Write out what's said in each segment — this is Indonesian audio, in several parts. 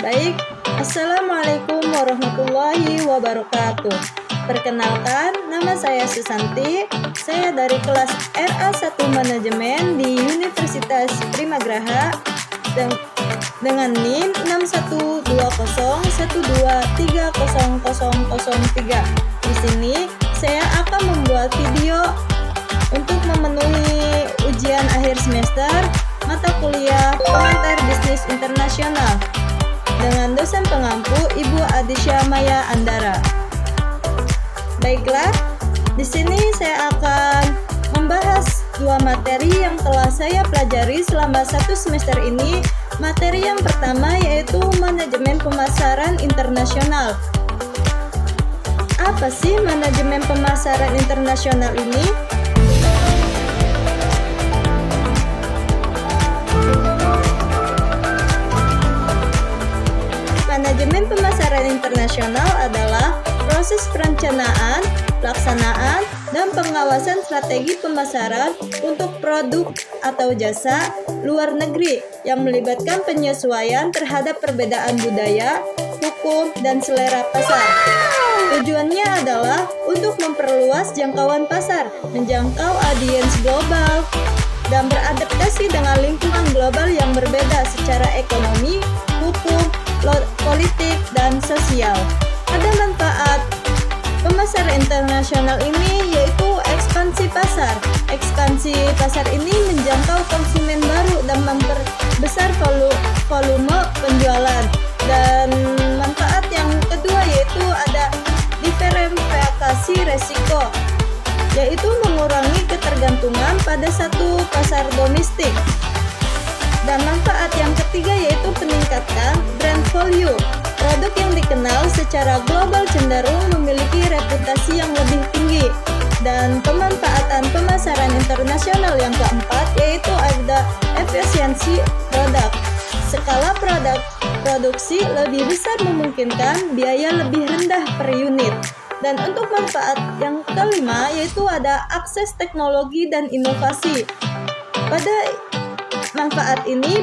Baik, Assalamualaikum warahmatullahi wabarakatuh. Perkenalkan, nama saya Susanti. Saya dari kelas RA1 Manajemen di Universitas Primagraha dengan NIM 6120123003. Di sini saya akan membuat video untuk memenuhi ujian akhir semester mata kuliah Pengantar Bisnis Internasional dengan dosen pengampu Ibu Adisya Maya Andara. Baiklah, di sini saya akan membahas dua materi yang telah saya pelajari selama satu semester ini. Materi yang pertama yaitu manajemen pemasaran internasional. Apa sih manajemen pemasaran internasional ini? Manajemen pemasaran internasional adalah proses perencanaan, pelaksanaan, dan pengawasan strategi pemasaran untuk produk atau jasa luar negeri yang melibatkan penyesuaian terhadap perbedaan budaya, hukum, dan selera pasar. Tujuannya adalah untuk memperluas jangkauan pasar, menjangkau audiens global, dan beradaptasi dengan lingkungan global yang berbeda secara ekonomi, hukum, politik, dan sosial. Ada manfaat pemasaran internasional ini yaitu ekspansi pasar. Ekspansi pasar ini menjangkau konsumen baru dan memperbesar volume penjualan. Dan manfaat yang kedua yaitu ada diversifikasi resiko, yaitu mengurangi ketergantungan pada satu pasar domestik. Dan manfaat yang ketiga yaitu peningkatan brand value. Produk yang dikenal secara global cenderung memiliki reputasi yang lebih tinggi. Dan pemanfaatan pemasaran internasional yang keempat yaitu ada efisiensi produk. Skala produksi lebih besar memungkinkan biaya lebih rendah per unit. Dan untuk manfaat yang kelima yaitu ada akses teknologi dan inovasi. Pada manfaat ini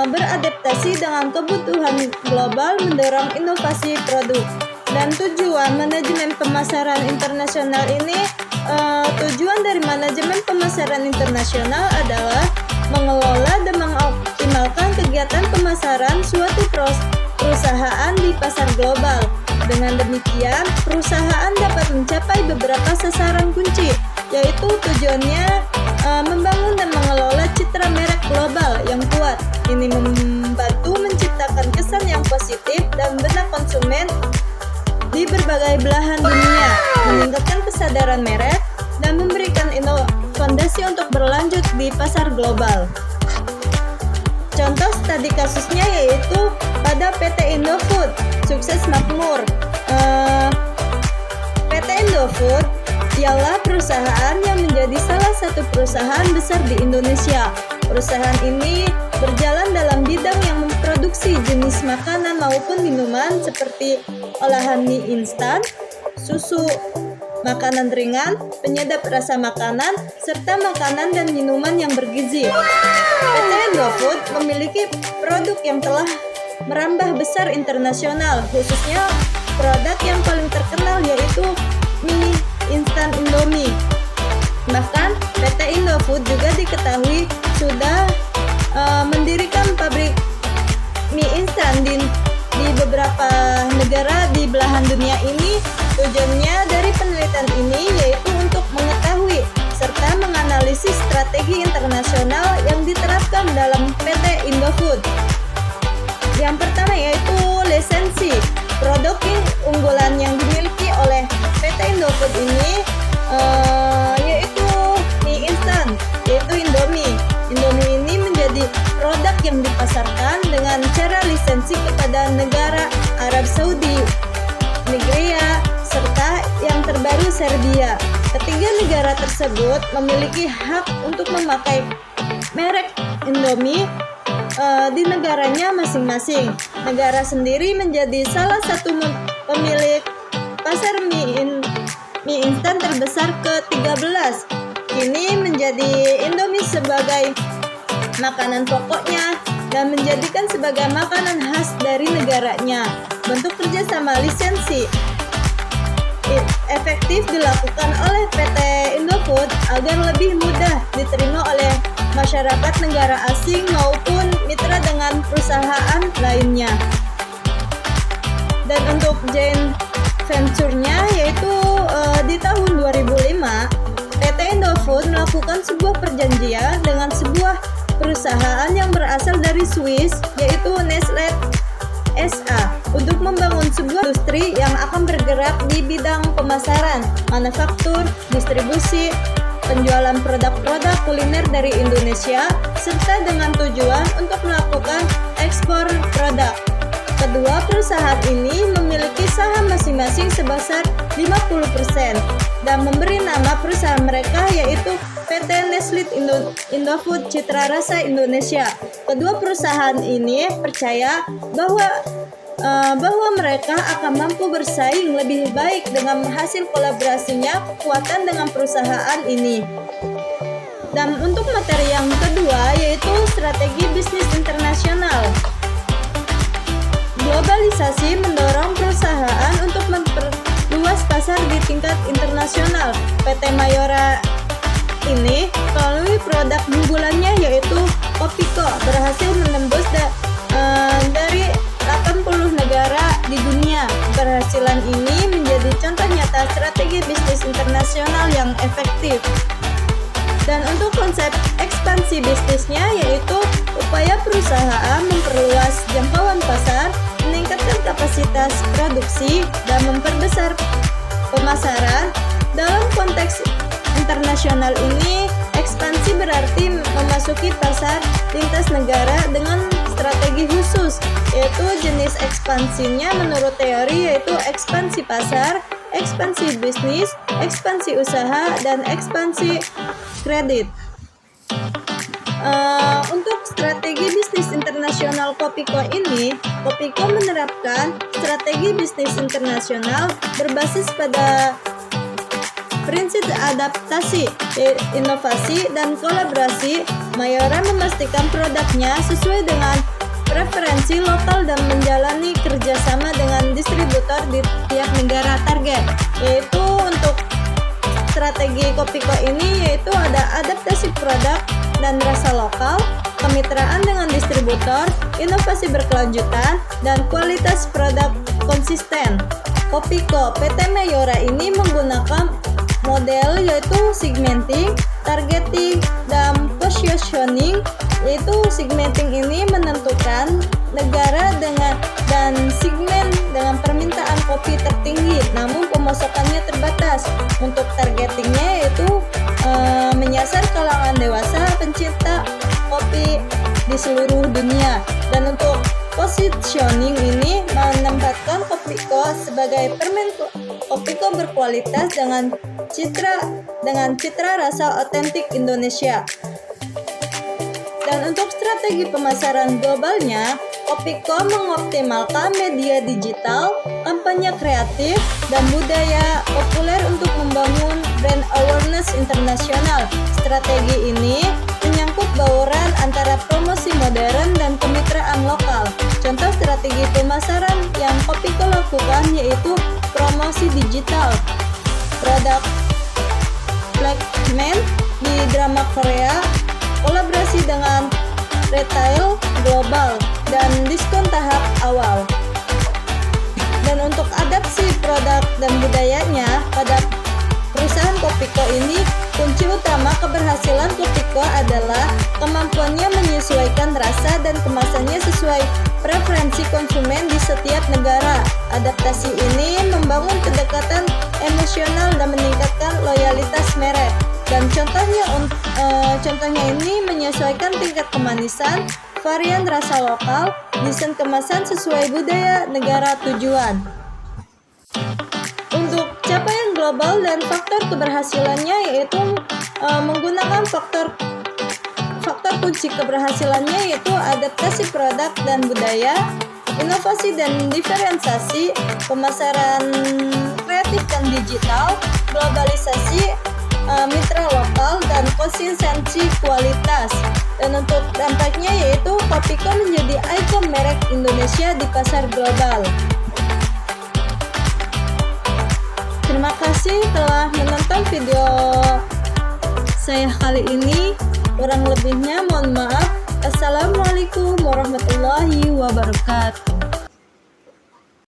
beradaptasi dengan kebutuhan global, mendorong inovasi produk. Dan tujuan manajemen pemasaran internasional ini, tujuan dari manajemen pemasaran internasional adalah mengelola dan mengoptimalkan kegiatan pemasaran suatu perusahaan di pasar global. Dengan demikian, perusahaan dapat mencapai beberapa sasaran kunci, yaitu tujuannya membangun dan mengelola citra merek global yang kuat. Ini membantu menciptakan kesan yang positif dan benak konsumen di berbagai belahan dunia, meningkatkan kesadaran merek, dan memberikan fondasi untuk berlanjut di pasar global. Contoh studi kasusnya yaitu pada PT Indofood, sukses makmur. PT Indofood ialah perusahaan yang menjadi salah satu perusahaan besar di Indonesia. Perusahaan ini berjalan dalam bidang yang memproduksi jenis makanan maupun minuman seperti olahan mie instan, susu, makanan ringan, penyedap rasa makanan, serta makanan dan minuman yang bergizi. PT Indofood memiliki produk yang telah merambah besar internasional, khususnya produk yang paling terkenal yaitu mie instan Indomie. Bahkan PT Indofood juga diketahui sudah mendirikan pabrik mie instan di beberapa negara di belahan dunia ini. Tujuannya dari penelitian ini yaitu untuk mengetahui serta menganalisis strategi internasional yang diterapkan dalam PT Indofood. Yang pertama yaitu lisensi. Produk unggulan yang dimiliki oleh PT Indofood ini yaitu mie instan, yaitu Indomie. Indomie ini menjadi produk yang dipasarkan dengan cara lisensi kepada negara Arab Saudi, Nigeria, serta yang terbaru Serbia. Ketiga negara tersebut memiliki hak untuk memakai merek Indomie di negaranya masing-masing. Negara sendiri menjadi salah satu pemilik pasar mie instan terbesar ke-13. Kini menjadi Indomie sebagai makanan pokoknya dan menjadikan sebagai makanan khas dari negaranya. Bentuk kerjasama lisensi efektif dilakukan oleh PT Indofood agar lebih mudah diterima oleh masyarakat negara asing maupun mitra dengan perusahaan lainnya. Dan untuk joint venture-nya yaitu di tahun 2005 PT Indofood melakukan sebuah perjanjian dengan sebuah perusahaan yang berasal dari Swiss yaitu Nestlé SA untuk membangun sebuah industri yang akan bergerak di bidang pemasaran, manufaktur, distribusi, penjualan produk-produk kuliner dari Indonesia, serta dengan tujuan untuk melakukan ekspor produk. Kedua perusahaan ini memiliki saham masing-masing sebesar 50% dan memberi nama perusahaan mereka yaitu PT Nestlé Indofood Citra Rasa Indonesia. Kedua perusahaan ini percaya bahwa mereka akan mampu bersaing lebih baik dengan hasil kolaborasinya kekuatan dengan perusahaan ini. Dan untuk materi yang kedua yaitu strategi bisnis internasional. Globalisasi mendorong perusahaan untuk memperluas pasar di tingkat internasional. PT Mayora ini melalui produk unggulannya yaitu Kopiko berhasil menembus dari 80 negara di dunia. Keberhasilan ini menjadi contoh nyata strategi bisnis internasional yang efektif. Dan untuk konsep ekspansi bisnisnya yaitu upaya perusahaan memperluas jangkauan pasar, meningkatkan kapasitas produksi, dan memperbesar pemasaran. Dalam konteks internasional ini, ekspansi berarti memasuki pasar lintas negara dengan strategi khusus, yaitu jenis ekspansinya menurut teori yaitu ekspansi pasar, ekspansi bisnis, ekspansi usaha, dan ekspansi kredit. Untuk strategi bisnis internasional Kopiko ini, Kopiko menerapkan strategi bisnis internasional berbasis pada prinsip adaptasi, inovasi, dan kolaborasi. Mayora memastikan produknya sesuai dengan preferensi lokal dan menjalani kerjasama dengan distributor di tiap negara target. Yaitu untuk strategi Kopiko ini yaitu ada adaptasi produk dan rasa lokal, kemitraan dengan distributor, inovasi berkelanjutan, dan kualitas produk konsisten. Kopiko PT Mayora ini menggunakan model yaitu segmenting, targeting, dan positioning. Yaitu segmenting ini menentukan negara dan segmen dengan permintaan kopi tertinggi, namun pemasakannya terbatas. Untuk targetingnya yaitu menyasar kalangan dewasa pencinta kopi di seluruh dunia. Dan untuk positioning ini menempatkan Kopiko sebagai permen Kopiko berkualitas dengan citra rasa otentik Indonesia. Dan untuk strategi pemasaran globalnya, Kopiko mengoptimalkan media digital, kampanye kreatif, dan budaya populer untuk membangun brand awareness internasional. Strategi ini menyangkut bauran antara promosi modern dan kemitraan lokal. Contoh strategi pemasaran yang Kopiko lakukan yaitu promosi digital, produk placement di drama Korea, kolaborasi dengan retail global, dan diskon tahap awal. Dan untuk adaptasi produk dan budayanya pada perusahaan Kopiko ini, kunci utama keberhasilan Kopiko adalah kemampuannya menyesuaikan rasa dan kemasannya sesuai preferensi konsumen di setiap negara. Adaptasi ini membangun kedekatan emosional dan meningkatkan loyalitas merek. Dan contohnya ini menyesuaikan tingkat kemanisan, varian rasa lokal, desain kemasan sesuai budaya negara tujuan. Untuk capaian global dan faktor keberhasilannya yaitu menggunakan faktor kunci keberhasilannya yaitu adaptasi produk dan budaya, inovasi dan diferensiasi, pemasaran kreatif dan digital, globalisasi, mitra lokal, dan konsistensi kualitas. Dan untuk dampaknya yaitu Kopiko menjadi ikon merek Indonesia di pasar global. Terima kasih telah menonton video saya kali ini. Kurang lebihnya mohon maaf. Assalamualaikum warahmatullahi wabarakatuh.